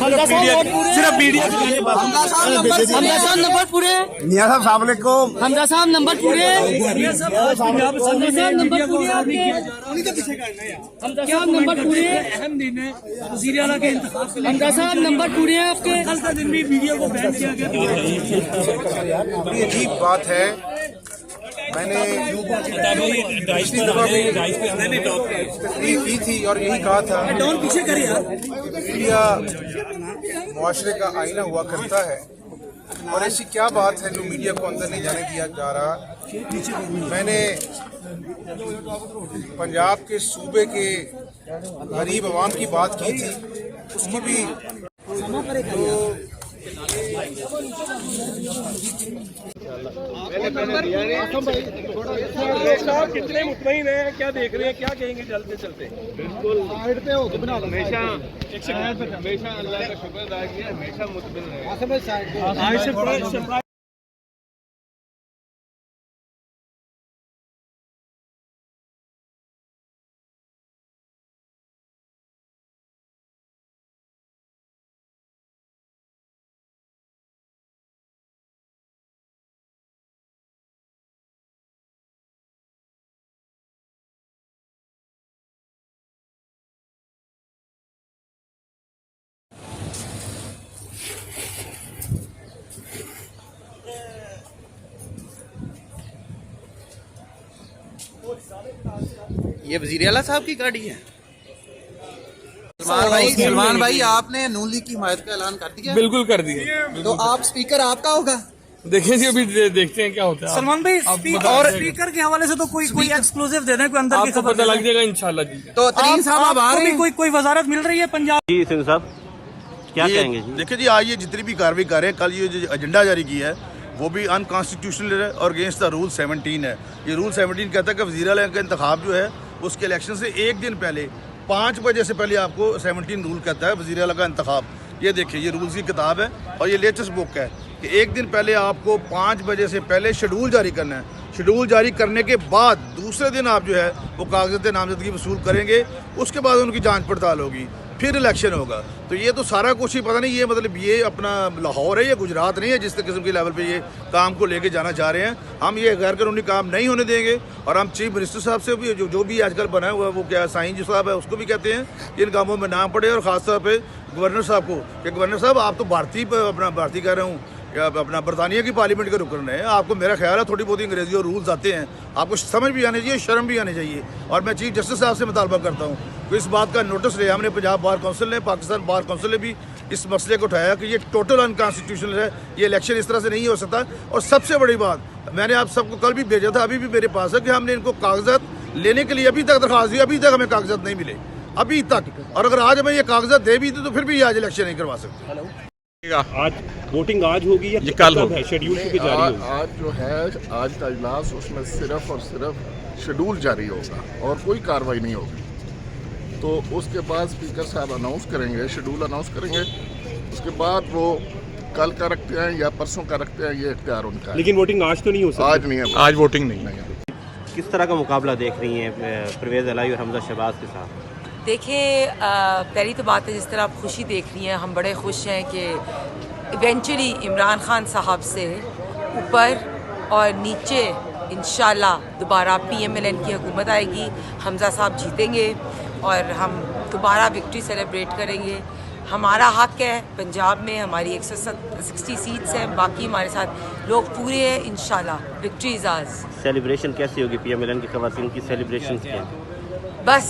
सिर्फ मीडिया हमजा साहब नंबर पूरे। निया साहब अस्सलाम वालेकुम। हमजा साहब नंबर पूरे। हमजा साहब नंबर पूरे आपके। हमजा साहब नंबर पूरे। अहम दिन है वज़ीर आला के इंतखाब से। हमजा साहब नंबर पूरे आपके। कल का दिन भी वीडियो को बैन किया गया। बड़ी अजीब बात है, मैंने तकरीर की थी और यही कहा था पीछे करिए मीडिया मुआशरे का आईना हुआ करता है और ऐसी क्या बात है जो मीडिया को अंदर नहीं जाने दिया जा रहा। मैंने पंजाब के सूबे के गरीब अवाम की बात की थी, उसकी भी साहब कितने मुतमईन हैं, क्या देख रहे हैं, क्या कहेंगे चलते चलते? बिल्कुल साइड पे हो बना लो। हमेशा अल्लाह का शुक्र अदा किया, हमेशा मुतमिन रहे। ये वज़ीर आला साहब की गाड़ी है। सलमान भाई आपने नून लीग की हिमायत का ऐलान कर दिया? बिल्कुल कर दिया। तो आप स्पीकर आपका होगा? देखिए जी, अभी देखते हैं क्या होता है। सलमान भाई और स्पीकर के हवाले से तो कोई एक्सक्लूसिव दे दें, कोई अंदर की आपको खबर पता लग जाएगा इंशाल्लाह जी। तो तरीन साहब आप आ रहे हैं? कोई वजारत मिल रही है पंजाब? जी सिंह साहब क्या कहेंगे जी? देखिए जी, आज ये जितनी भी कार्रवाई कर रहे हैं, कल ये जो एजेंडा जारी किया है वो भी अनकॉन्स्टिट्यूशनल है और अगेंस्ट द रूल 17 है। ये रूल 17 कहता है कि वज़ीर आला का इंतखाब जो है उसके इलेक्शन से एक दिन पहले 5 बजे से पहले आपको 17 रूल कहता है वज़ीर आला का इंतखाब। ये देखिए, ये रूल्स की किताब है और ये लेटेस्ट बुक है कि एक दिन पहले आपको 5 बजे से पहले शेड्यूल जारी करना है। शेड्यूल जारी करने के बाद दूसरे दिन आप जो है वो कागज़ात नामजदगी वसूल करेंगे, उसके बाद उनकी जाँच पड़ताल होगी, फिर इलेक्शन होगा। तो ये तो सारा कुछ ही पता नहीं, ये मतलब ये अपना लाहौर है, ये गुजरात नहीं है जिस किस्म के लेवल पे ये काम को लेके जाना चाह रहे हैं। हम ये गैर कानूनी काम नहीं होने देंगे और हम चीफ मिनिस्टर साहब से भी जो भी आजकल बना हुआ है, वो क्या साईं जी साहब है, उसको भी कहते हैं इन कामों में नाम पड़े और ख़ासतौर पर गवर्नर साहब को कि गवर्नर साहब आप तो भारतीय कह रहा हूँ या अपना बरतानिया की पार्लियामेंट के रुकन है, आपको मेरा ख्याल है थोड़ी बहुत अंग्रेजी और रूल्स आते हैं, आपको समझ भी आने चाहिए, शर्म भी आनी चाहिए। और मैं चीफ जस्टिस साहब से मुतालबा करता हूँ कि इस बात का नोटिस लिया। हमने पंजाब बार काउंसिल ने, पाकिस्तान बार काउंसिल ने भी इस मसले को उठाया कि ये टोटल अनकॉन्स्टिट्यूशनल है, ये इलेक्शन इस तरह से नहीं हो सकता। और सबसे बड़ी बात, मैंने आप सबको कल भी भेजा था, अभी भी मेरे पास है कि हमने इनको कागजात लेने के लिए अभी तक दरख्वास्त दी, अभी तक हमें कागजात नहीं मिले अभी तक। और अगर आज हमें ये कागजात दे भी तो फिर भी आज इलेक्शन नहीं करवा सकते। आज वोटिंग आज होगी या कल है? शेड्यूल क्योंकि जारी होगा। आज जो है, आज का इजलास, उसमें सिर्फ और सिर्फ शेड्यूल जारी होगा और कोई कार्रवाई नहीं होगी। तो उसके बाद स्पीकर साहब अनाउंस करेंगे, शेड्यूल अनाउंस करेंगे, उसके बाद वो कल का रखते हैं या परसों का रखते हैं, ये इख्तियार उनका है। लेकिन वोटिंग आज तो नहीं हो सकती? आज नहीं है, आज वोटिंग नहीं है। किस तरह का मुकाबला देख रही हैं परवेज़ इलाही और हमजा शहबाज के साथ? देखिए, पहली तो बात है जिस तरह आप खुशी देख रही हैं, हम बड़े खुश हैं कि इवेंचुअली इमरान खान साहब से ऊपर और नीचे इंशाल्लाह दोबारा PMLN की हुकूमत आएगी, हमजा साहब जीतेंगे और हम दोबारा विक्ट्री सेलिब्रेट करेंगे। हमारा हक है पंजाब में, हमारी 160 सीट्स हैं, बाकी हमारे साथ लोग पूरे हैं, इंशाल्लाह विक्ट्री इज़ आज़। सेलिब्रेशन कैसी होगी? PMLN की ख़वातीन की सेलिब्रेशन क्या? बस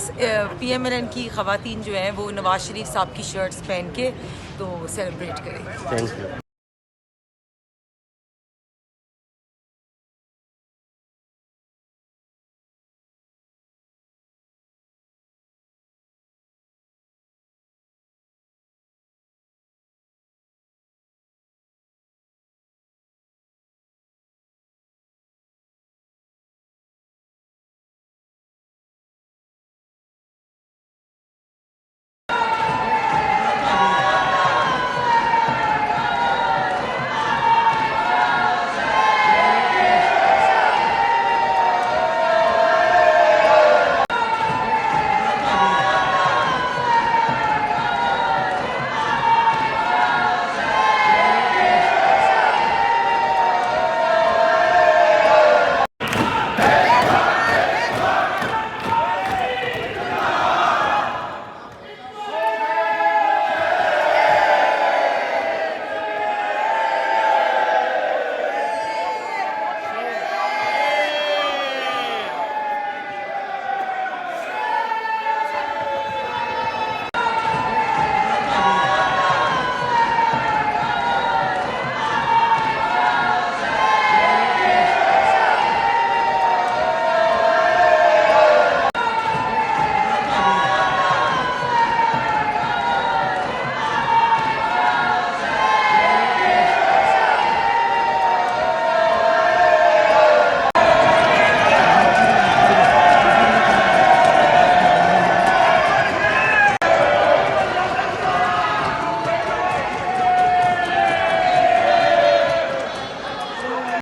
PMLN की ख़वातीन जो हैं वो नवाज शरीफ साहब की शर्ट्स पहन के तो सेलिब्रेट करें। Thank you.